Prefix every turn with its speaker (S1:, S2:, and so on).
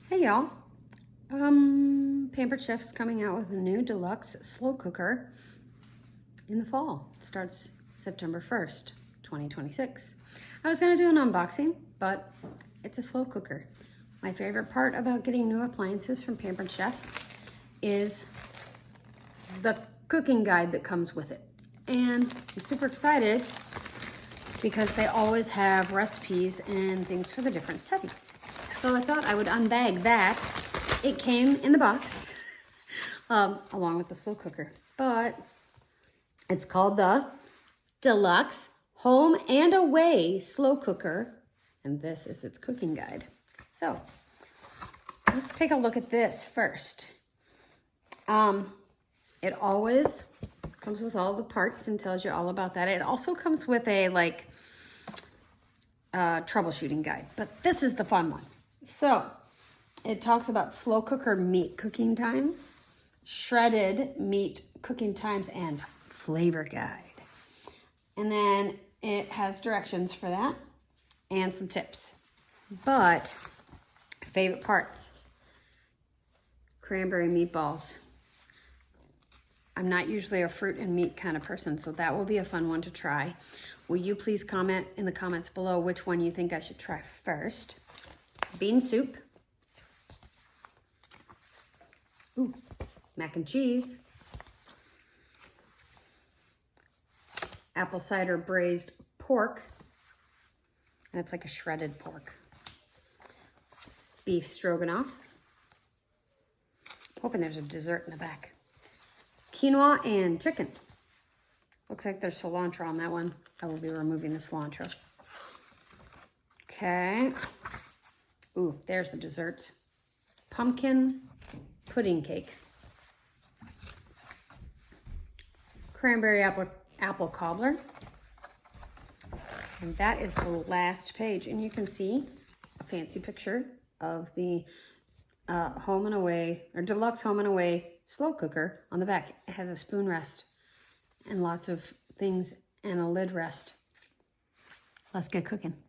S1: Hey y'all, Pampered Chef's coming out with a new deluxe slow cooker in the fall. It starts September 1st, 2026. I was gonna do an unboxing, but it's a slow cooker. My favorite part about getting new appliances from Pampered Chef is the cooking guide that comes with it. And I'm super excited because they always have recipes and things for the different settings. So I thought I would unbag that. It came in the box along with the slow cooker, but it's called the Deluxe Home and Away Slow Cooker, and this is its cooking guide. So let's take a look at this first. It always comes with all the parts and tells you all about that. It also comes with a troubleshooting guide, but this is the fun one. So it talks about slow cooker meat cooking times, shredded meat cooking times, and flavor guide. And then it has directions for that and some tips. But favorite parts, cranberry meatballs. I'm not usually a fruit and meat kind of person, so that will be a fun one to try. Will you please comment in the comments below which one you think I should try first? Bean soup. Ooh, mac and cheese. Apple cider braised pork. And it's like a shredded pork. Beef stroganoff. Hoping there's a dessert in the back. Quinoa and chicken. Looks like there's cilantro on that one. I will be removing the cilantro. Okay. Ooh, there's the desserts. Pumpkin pudding cake. Cranberry apple cobbler. And that is the last page. And you can see a fancy picture of the home and away, or deluxe home and away slow cooker on the back. It has a spoon rest and lots of things and a lid rest. Let's get cooking.